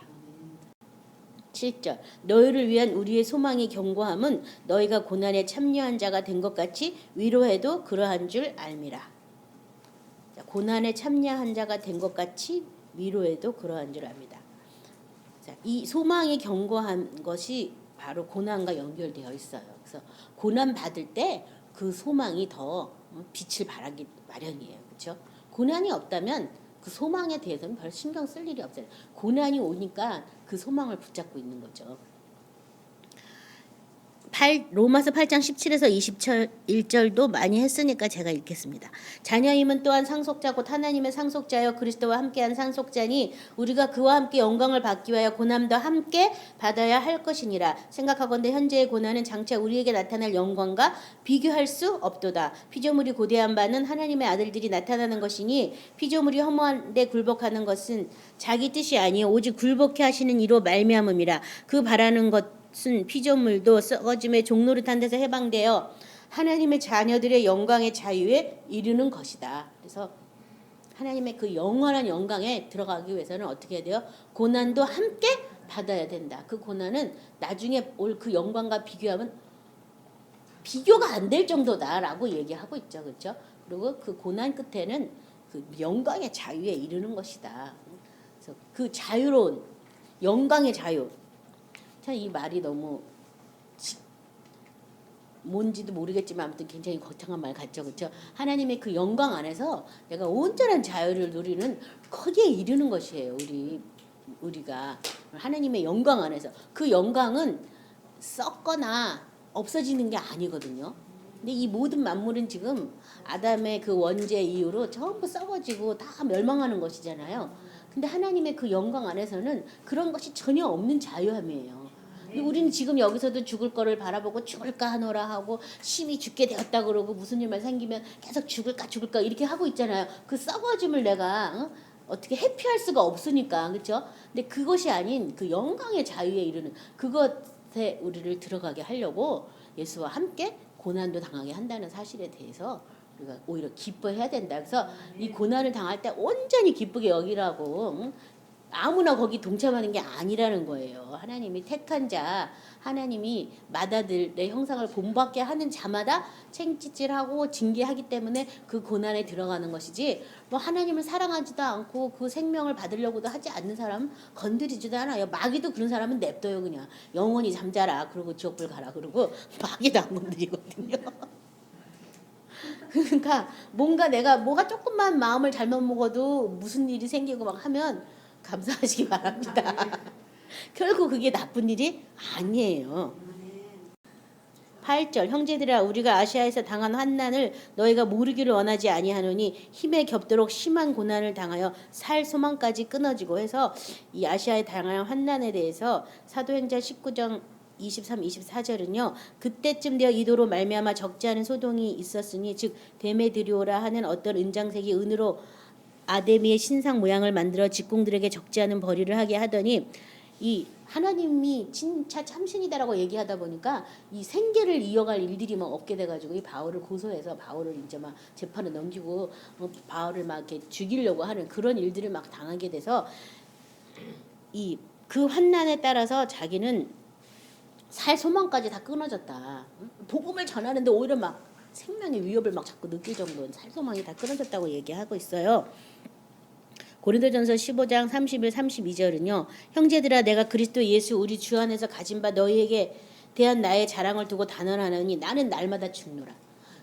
7절 너희를 위한 우리의 소망이 견고함은 너희가 고난에 참여한 자가 된 것 같이 위로해도 그러한 줄 알미라. 고난에 참여한 자가 된 것 같이 위로해도 그러한 줄 압니다. 자, 이 소망이 견고한 것이 바로 고난과 연결되어 있어요. 그래서 고난 받을 때 그 소망이 더 빛을 발하기 마련이에요. 그렇죠? 고난이 없다면 그 소망에 대해서는 별 신경 쓸 일이 없어요. 고난이 오니까 그 소망을 붙잡고 있는 거죠. 로마서 8장 17에서 21절도 많이 했으니까 제가 읽겠습니다. 자녀임은 또한 상속자 곧 하나님의 상속자여 그리스도와 함께한 상속자니 우리가 그와 함께 영광을 받기 위하여 고난도 함께 받아야 할 것이니라. 생각하건대 현재의 고난은 장차 우리에게 나타날 영광과 비교할 수 없도다. 피조물이 고대한 바는 하나님의 아들들이 나타나는 것이니 피조물이 허무한 데 굴복하는 것은 자기 뜻이 아니요 오직 굴복해 하시는 이로 말미암음이라. 그 바라는 것 순 피조물도 썩어짐의 종노릇한 데서 해방되어 하나님의 자녀들의 영광의 자유에 이르는 것이다. 그래서 하나님의 그 영원한 영광에 들어가기 위해서는 어떻게 해야 돼요? 고난도 함께 받아야 된다. 그 고난은 나중에 올 그 영광과 비교하면 비교가 안 될 정도다라고 얘기하고 있죠. 그렇죠? 그리고 그 고난 끝에는 그 영광의 자유에 이르는 것이다. 그래서 그 자유로운 영광의 자유. 참 이 말이 너무 뭔지도 모르겠지만 아무튼 굉장히 거창한 말 같죠. 그렇죠? 하나님의 그 영광 안에서 내가 온전한 자유를 누리는 거기에 이르는 것이에요. 우리가 하나님의 영광 안에서 그 영광은 썩거나 없어지는 게 아니거든요. 근데 이 모든 만물은 지금 아담의 그 원죄 이후로 전부 썩어지고 다 멸망하는 것이잖아요. 근데 하나님의 그 영광 안에서는 그런 것이 전혀 없는 자유함이에요. 우리는 지금 여기서도 죽을 거를 바라보고 죽을까 하노라 하고 심히 죽게 되었다 그러고 무슨 일만 생기면 계속 죽을까 이렇게 하고 있잖아요. 그 썩어짐을 내가 어떻게 회피할 수가 없으니까. 그렇죠? 근데 그것이 아닌 그 영광의 자유에 이르는 그것에 우리를 들어가게 하려고 예수와 함께 고난도 당하게 한다는 사실에 대해서 우리가 오히려 기뻐해야 된다. 그래서 이 고난을 당할 때 온전히 기쁘게 여기라고 아무나 거기 동참하는 게 아니라는 거예요. 하나님이 택한 자, 하나님이 마다들의 형상을 본받게 하는 자마다 챙짓질하고 징계하기 때문에 그 고난에 들어가는 것이지 뭐 하나님을 사랑하지도 않고 그 생명을 받으려고도 하지 않는 사람은 건드리지도 않아요. 마귀도 그런 사람은 냅둬요. 그냥 영원히 잠자라 그러고 지옥불 가라 그러고 마귀도 안 건드리거든요. 그러니까 뭔가 내가 뭐가 조금만 마음을 잘못 먹어도 무슨 일이 생기고 막 하면 감사하시기 바랍니다. 결국 그게 나쁜 일이 아니에요. 8절 형제들아 우리가 아시아에서 당한 환난을 너희가 모르기를 원하지 아니하노니 힘에 겹도록 심한 고난을 당하여 살 소망까지 끊어지고 해서 이 아시아에 당한 환난에 대해서 사도행전 19장 23, 24절은요. 그때쯤 되어 이도로 말미암아 적지 않은 소동이 있었으니 즉 데메드리오라 하는 어떤 은장색이 은으로 아데미의 신상 모양을 만들어 직공들에게 적지 않은 벌이를 하게 하더니 이 하나님이 진짜 참신이다라고 얘기하다 보니까 이 생계를 이어갈 일들이 막 없게 돼가지고 이 바울을 고소해서 바울을 이제 막 재판에 넘기고 바울을 막 이렇게 죽이려고 하는 그런 일들을 막 당하게 돼서 이 그 환난에 따라서 자기는 살 소망까지 다 끊어졌다. 복음을 전하는데 오히려 막 생명의 위협을 막 자꾸 느낄 정도로 살 소망이 다 끊어졌다고 얘기하고 있어요. 고린도전서 15장 31, 32절은요. 형제들아 내가 그리스도 예수 우리 주 안에서 가진 바 너희에게 대한 나의 자랑을 두고 단언하노니 나는 날마다 죽노라.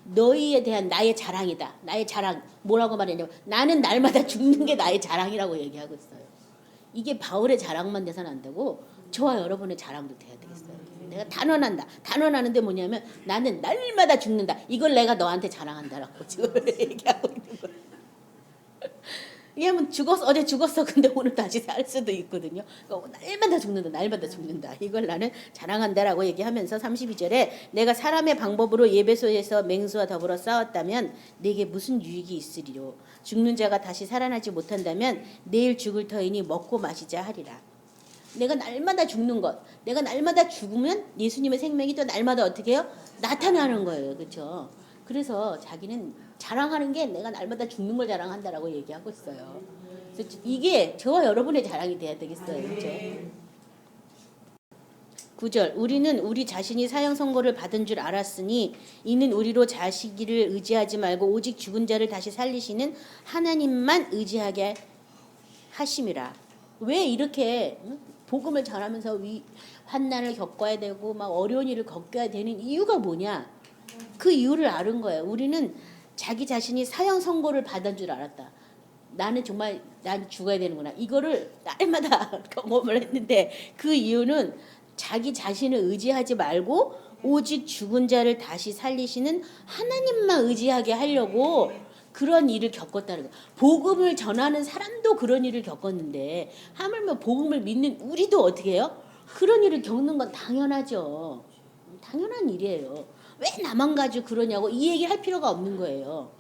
너희에 대한 나의 자랑이다. 나의 자랑 뭐라고 말했냐면 나는 날마다 죽는 게 나의 자랑이라고 얘기하고 있어요. 이게 바울의 자랑만 돼서는 안 되고 저와 여러분의 자랑도 돼야 되겠어요. 내가 단언한다. 단언하는데 뭐냐면 나는 날마다 죽는다. 이걸 내가 너한테 자랑한다라고 지금 얘기하고 있는 거예요. 왜냐면 어제 죽었어. 근데 오늘 다시 살 수도 있거든요. 그러니까 날마다 죽는다. 날마다 죽는다. 이걸 나는 자랑한다라고 얘기하면서 32절에 내가 사람의 방법으로 예배소에서 맹수와 더불어 싸웠다면 내게 무슨 유익이 있으리요. 죽는 자가 다시 살아나지 못한다면 내일 죽을 터이니 먹고 마시자 하리라. 내가 날마다 죽는 것. 내가 날마다 죽으면 예수님의 생명이 또 날마다 어떻게 해요? 나타나는 거예요. 그렇죠? 그래서 자기는 자랑하는 게 내가 날마다 죽는 걸 자랑한다라고 얘기하고 있어요. 그래서 이게 저와 여러분의 자랑이 돼야 되겠어요. 그렇죠? 9절 우리는 우리 자신이 사형 선고를 받은 줄 알았으니 이는 우리로 자시기를 의지하지 말고 오직 죽은 자를 다시 살리시는 하나님만 의지하게 하심이라. 왜 이렇게 복음을 전하면서 환난을 겪어야 되고 막 어려운 일을 겪어야 되는 이유가 뭐냐? 그 이유를 아는 거예요. 우리는 자기 자신이 사형 선고를 받은 줄 알았다. 나는 정말 난 죽어야 되는구나. 이거를 날마다 경험을 했는데 그 이유는 자기 자신을 의지하지 말고 오직 죽은 자를 다시 살리시는 하나님만 의지하게 하려고 그런 일을 겪었다는 거예요. 복음을 전하는 사람도 그런 일을 겪었는데 하물며 복음을 믿는 우리도 어떻게 해요? 그런 일을 겪는 건 당연하죠. 당연한 일이에요. 왜 나만 가지고 그러냐고 이 얘기 할 필요가 없는 거예요.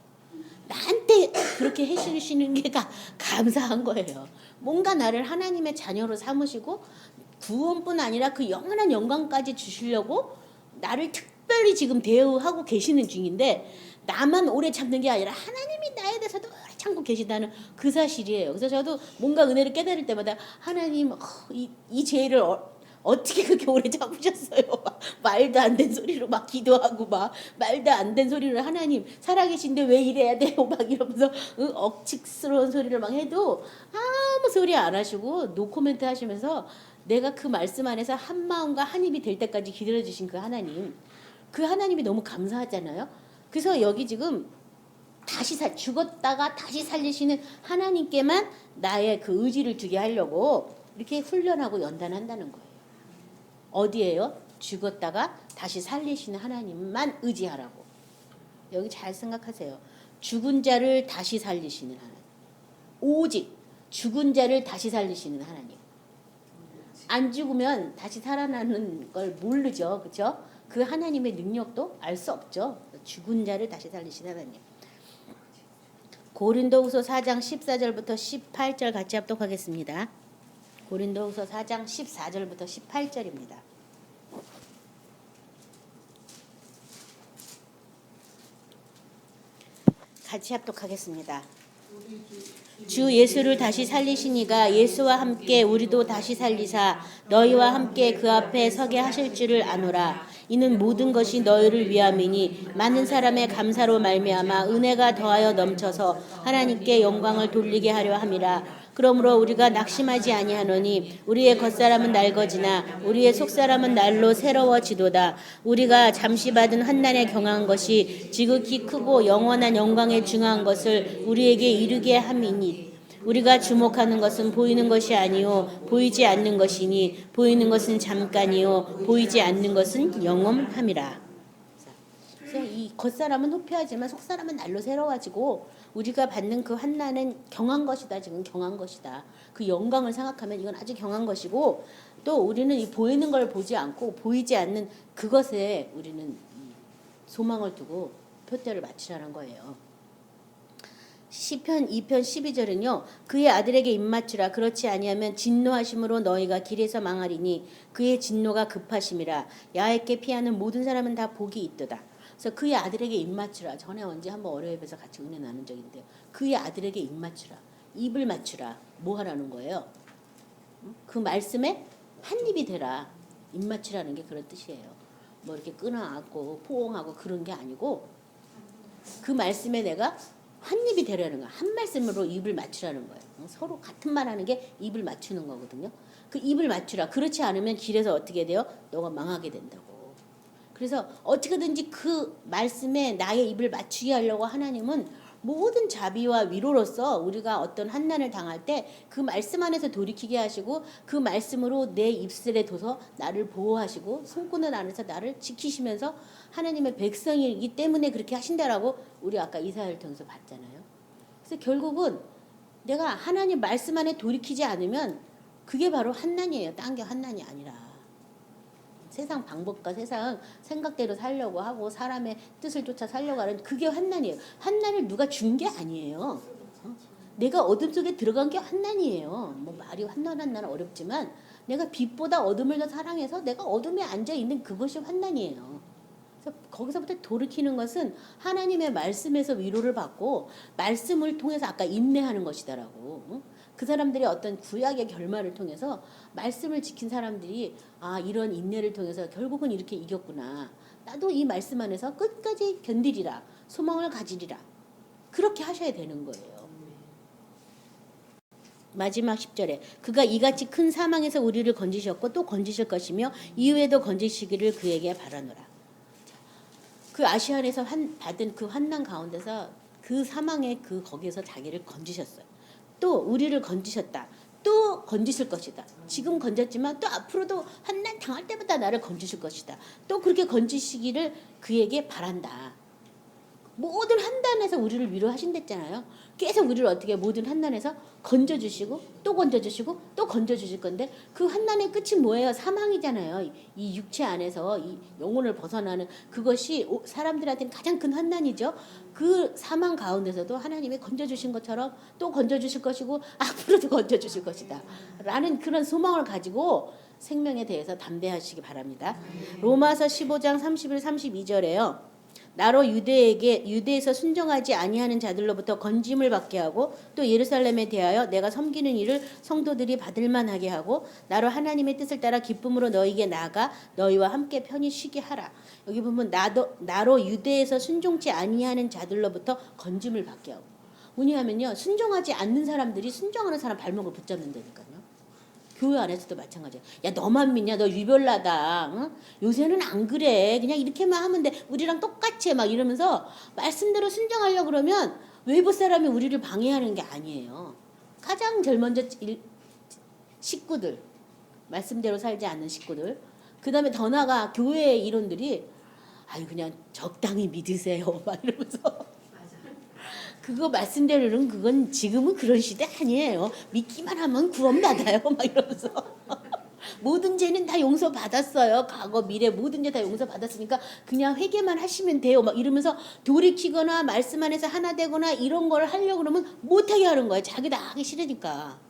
나한테 그렇게 해주시는 게 감사한 거예요. 뭔가 나를 하나님의 자녀로 삼으시고 구원뿐 아니라 그 영원한 영광까지 주시려고 나를 특별히 지금 대우하고 계시는 중인데 나만 오래 참는 게 아니라 하나님이 나에 대해서도 오래 참고 계시다는 그 사실이에요. 그래서 저도 뭔가 은혜를 깨달을 때마다 하나님 이 죄를 어떻게 그렇게 오래 참으셨어요? 말도 안 된 소리로 막 기도하고 막 말도 안 된 소리를 하나님 살아계신데 왜 이래야 돼요? 막 이러면서 억측스러운 소리를 막 해도 아무 소리 안 하시고 노코멘트 하시면서 내가 그 말씀 안에서 한 마음과 한 입이 될 때까지 기다려주신 그 하나님, 그 하나님이 너무 감사하잖아요. 그래서 여기 지금 다시 죽었다가 다시 살리시는 하나님께만 나의 그 의지를 두게 하려고 이렇게 훈련하고 연단한다는 거예요. 어디에요? 죽었다가 다시 살리시는 하나님만 의지하라고. 여기 잘 생각하세요. 죽은 자를 다시 살리시는 하나님. 오직 죽은 자를 다시 살리시는 하나님. 안 죽으면 다시 살아나는 걸 모르죠. 그렇죠? 그 하나님의 능력도 알 수 없죠. 죽은 자를 다시 살리시는 하나님. 고린도후서 4장 14절부터 18절 같이 합독하겠습니다. 고린도후서 4장 14절부터 18절입니다. 같이 합독하겠습니다. 주 예수를 다시 살리시니가 예수와 함께 우리도 다시 살리사 너희와 함께 그 앞에 서게 하실 줄을 아노라. 이는 모든 것이 너희를 위함이니 많은 사람의 감사로 말미암아 은혜가 더하여 넘쳐서 하나님께 영광을 돌리게 하려 함이라. 그러므로 우리가 낙심하지 아니하노니 우리의 겉사람은 낡어지나 우리의 속사람은 날로 새로워지도다. 우리가 잠시 받은 환난에 경한 것이 지극히 크고 영원한 영광에 중한 것을 우리에게 이르게 함이니 우리가 주목하는 것은 보이는 것이 아니요 보이지 않는 것이니 보이는 것은 잠깐이요 보이지 않는 것은 영원함이라. 그래서 이 겉사람은 후패하지만 속사람은 날로 새로워지고 우리가 받는 그 환난은 경한 것이다. 지금 경한 것이다. 그 영광을 생각하면 이건 아주 경한 것이고 또 우리는 이 보이는 걸 보지 않고 보이지 않는 그것에 우리는 소망을 두고 표대를 맞추라는 거예요. 시편 2편 12절은요. 그의 아들에게 입맞추라. 그렇지 아니하면 진노하심으로 너희가 길에서 망하리니 그의 진노가 급하심이라. 야훼께 피하는 모든 사람은 다 복이 있도다. 그래서 그의 아들에게 입맞추라. 전에 언제 한번 어려움에서 같이 은혜 나눈 적이 있는데요. 그의 아들에게 입맞추라. 입을 맞추라. 뭐 하라는 거예요? 그 말씀에 한 입이 되라. 입맞추라는 게 그런 뜻이에요. 뭐 이렇게 끊어안고 포옹하고 그런 게 아니고 그 말씀에 내가 한 입이 되라는 거야. 한 말씀으로 입을 맞추라는 거예요. 서로 같은 말 하는 게 입을 맞추는 거거든요. 그 입을 맞추라. 그렇지 않으면 길에서 어떻게 돼요? 너가 망하게 된다고. 그래서 어떻게든지 그 말씀에 나의 입을 맞추게 하려고 하나님은 모든 자비와 위로로서 우리가 어떤 환난을 당할 때 그 말씀 안에서 돌이키게 하시고 그 말씀으로 내 입술에 둬서 나를 보호하시고 손구는 안에서 나를 지키시면서 하나님의 백성이기 때문에 그렇게 하신다라고 우리 아까 이사야를 통해서 봤잖아요. 그래서 결국은 내가 하나님 말씀 안에 돌이키지 않으면 그게 바로 환난이에요. 딴 게 환난이 아니라. 세상 방법과 세상 생각대로 살려고 하고 사람의 뜻을 쫓아 살려고 하는 그게 환난이에요. 환난을 누가 준 게 아니에요. 내가 어둠 속에 들어간 게 환난이에요. 뭐 말이 환난한 나는 어렵지만 내가 빛보다 어둠을 더 사랑해서 내가 어둠에 앉아 있는 그것이 환난이에요. 그래서 거기서부터 돌이키는 것은 하나님의 말씀에서 위로를 받고 말씀을 통해서 아까 인내하는 것이다라고. 그 사람들이 어떤 구약의 결말을 통해서 말씀을 지킨 사람들이 이런 인내를 통해서 결국은 이렇게 이겼구나. 나도 이 말씀 안에서 끝까지 견디리라. 소망을 가지리라. 그렇게 하셔야 되는 거예요. 마지막 10절에 그가 이같이 큰 사망에서 우리를 건지셨고 또 건지실 것이며 이후에도 건지시기를 그에게 바라노라. 그 아시안에서 받은 그 환난 가운데서 그 사망의 그 거기에서 자기를 건지셨어요. 또 우리를 건지셨다. 또 건지실 것이다. 지금 건졌지만 또 앞으로도 환난 당할 때마다 나를 건지실 것이다. 또 그렇게 건지시기를 그에게 바란다. 모든 환난에서 우리를 위로하신댔잖아요. 계속 우리를 어떻게 모든 환난에서 건져주시고 또 건져주시고 또 건져주실 건데 그 환난의 끝이 뭐예요? 사망이잖아요. 이 육체 안에서 이 영혼을 벗어나는 그것이 사람들한테는 가장 큰 환난이죠. 그 사망 가운데서도 하나님이 건져주신 것처럼 또 건져주실 것이고 앞으로도 건져주실 것이다 라는 그런 소망을 가지고 생명에 대해서 담대하시기 바랍니다. 로마서 15장 31, 32절에요. 나로 유대에서 순종하지 아니하는 자들로부터 건짐을 받게 하고 또 예루살렘에 대하여 내가 섬기는 일을 성도들이 받을 만하게 하고 나로 하나님의 뜻을 따라 기쁨으로 너희에게 나아가 너희와 함께 편히 쉬게 하라. 여기 보면 나로 유대에서 순종치 아니하는 자들로부터 건짐을 받게 하고, 왜냐하면요 순종하지 않는 사람들이 순종하는 사람 발목을 붙잡는다니까요. 교회 안에서도 마찬가지야. 야 너만 믿냐? 너 유별나다. 응? 요새는 안 그래. 그냥 이렇게만 하면 돼. 우리랑 똑같이 해. 막 이러면서 말씀대로 순종하려고 그러면 외부 사람이 우리를 방해하는 게 아니에요. 가장 제일 먼저 식구들, 말씀대로 살지 않는 식구들, 그 다음에 더 나아가 교회의 이론들이 아유 그냥 적당히 믿으세요. 막 이러면서 그거 말씀대로는 그건 지금은 그런 시대 아니에요. 믿기만 하면 구원받아요. 막 이러면서 모든 죄는 다 용서받았어요. 과거 미래 모든 죄 다 용서받았으니까 그냥 회개만 하시면 돼요. 막 이러면서 돌이키거나 말씀 안에서 하나 되거나 이런 걸 하려고 그러면 못하게 하는 거예요. 자기도 하기 싫으니까.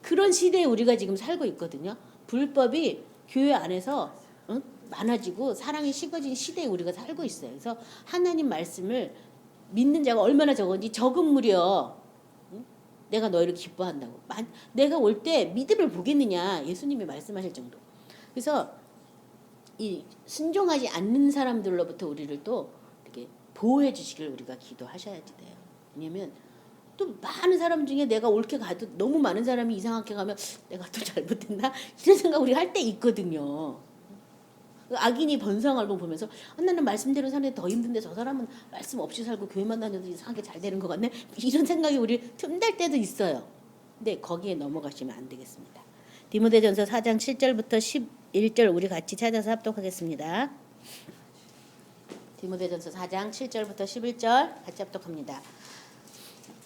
그런 시대에 우리가 지금 살고 있거든요. 불법이 교회 안에서 많아지고 사랑이 식어진 시대에 우리가 살고 있어요. 그래서 하나님 말씀을 믿는 자가 얼마나 적은지 적은 무려 내가 너희를 기뻐한다고. 내가 올 때 믿음을 보겠느냐 예수님이 말씀하실 정도. 그래서 이 순종하지 않는 사람들로부터 우리를 또 이렇게 보호해 주시길 우리가 기도하셔야지 돼요. 왜냐면 또 많은 사람 중에 내가 옳게 가도 너무 많은 사람이 이상하게 가면 내가 또 잘못했나 이런 생각 우리가 할 때 있거든요. 악인이 번성하는 걸 보면서 나는 말씀대로 사는데 더 힘든데 저 사람은 말씀 없이 살고 교회만 다녀도 이상하게 잘 되는 것 같네. 이런 생각이 우리 틈날 때도 있어요. 근데 거기에 넘어가시면 안 되겠습니다. 디모데전서 4장 7절부터 11절 우리 같이 찾아서 합독하겠습니다. 디모데전서 4장 7절부터 11절 같이 합독합니다.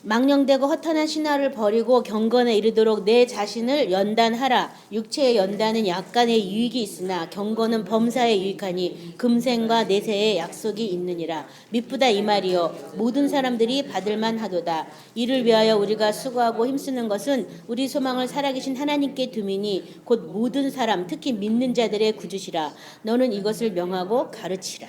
망령되고 허탄한 신화를 버리고 경건에 이르도록 내 자신을 연단하라. 육체의 연단은 약간의 유익이 있으나 경건은 범사에 유익하니 금생과 내세의 약속이 있느니라. 미쁘다 이 말이요 모든 사람들이 받을만 하도다. 이를 위하여 우리가 수고하고 힘쓰는 것은 우리 소망을 살아계신 하나님께 두미니 곧 모든 사람 특히 믿는 자들의 구주시라. 너는 이것을 명하고 가르치라.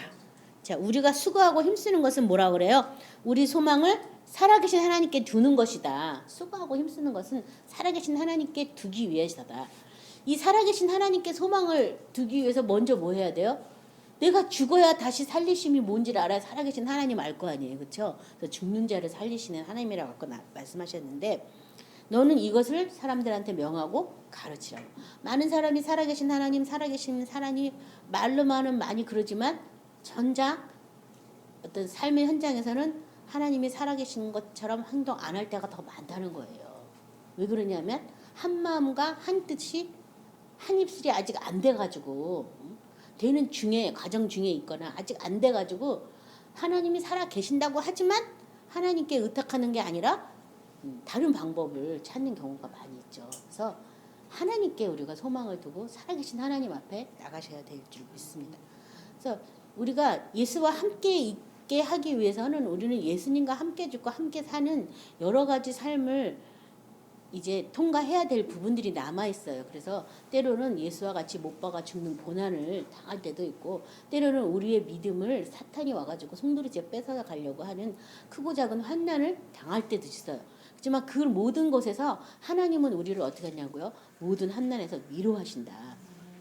자, 우리가 수고하고 힘쓰는 것은 뭐라 그래요? 우리 소망을 살아계신 하나님께 두는 것이다. 수고하고 힘쓰는 것은 살아계신 하나님께 두기 위해서다. 이 살아계신 하나님께 소망을 두기 위해서 먼저 뭐 해야 돼요? 내가 죽어야 다시 살리심이 뭔지를 알아야 살아계신 하나님 알 거 아니에요. 그렇죠? 그래서 죽는 자를 살리시는 하나님이라고 아까 말씀하셨는데 너는 이것을 사람들한테 명하고 가르치라고. 많은 사람이 살아계신 하나님 말로만은 많이 그러지만 전자 어떤 삶의 현장에서는 하나님이 살아계신 것처럼 행동 안 할 때가 더 많다는 거예요. 왜 그러냐면 한 마음과 한 뜻이 한 입술이 아직 안 돼가지고 되는 중에 과정 중에 있거나 아직 안 돼가지고 하나님이 살아계신다고 하지만 하나님께 의탁하는 게 아니라 다른 방법을 찾는 경우가 많이 있죠. 그래서 하나님께 우리가 소망을 두고 살아계신 하나님 앞에 나가셔야 될 줄 믿습니다. 그래서 우리가 예수와 함께 있게 하기 위해서는 우리는 예수님과 함께 죽고 함께 사는 여러 가지 삶을 이제 통과해야 될 부분들이 남아 있어요. 그래서 때로는 예수와 같이 못 박아 죽는 고난을 당할 때도 있고, 때로는 우리의 믿음을 사탄이 와가지고 송두리째 뺏어가 가려고 하는 크고 작은 환난을 당할 때도 있어요. 하지만 그 모든 곳에서 하나님은 우리를 어떻게 하냐고요? 모든 환난에서 위로하신다.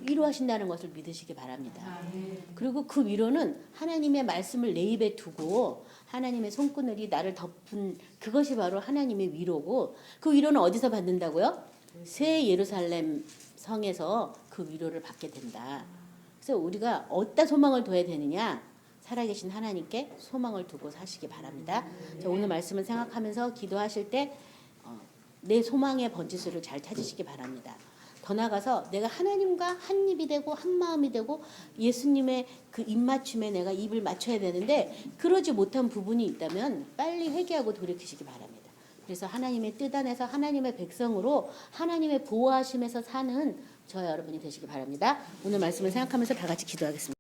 위로하신다는 것을 믿으시기 바랍니다. 아, 네. 그리고 그 위로는 하나님의 말씀을 내 입에 두고 하나님의 손그늘이 나를 덮은 그것이 바로 하나님의 위로고, 그 위로는 어디서 받는다고요? 새 예루살렘 성에서 그 위로를 받게 된다. 그래서 우리가 어디다 소망을 둬야 되느냐? 살아계신 하나님께 소망을 두고 사시기 바랍니다. 자, 오늘 말씀을 생각하면서 기도하실 때 내 소망의 번지수를 잘 찾으시기 바랍니다. 더 나아가서 내가 하나님과 한 입이 되고 한 마음이 되고 예수님의 그 입맞춤에 내가 입을 맞춰야 되는데 그러지 못한 부분이 있다면 빨리 회개하고 돌이키시기 바랍니다. 그래서 하나님의 뜻 안에서 하나님의 백성으로 하나님의 보호하심에서 사는 저와 여러분이 되시기 바랍니다. 오늘 말씀을 생각하면서 다 같이 기도하겠습니다.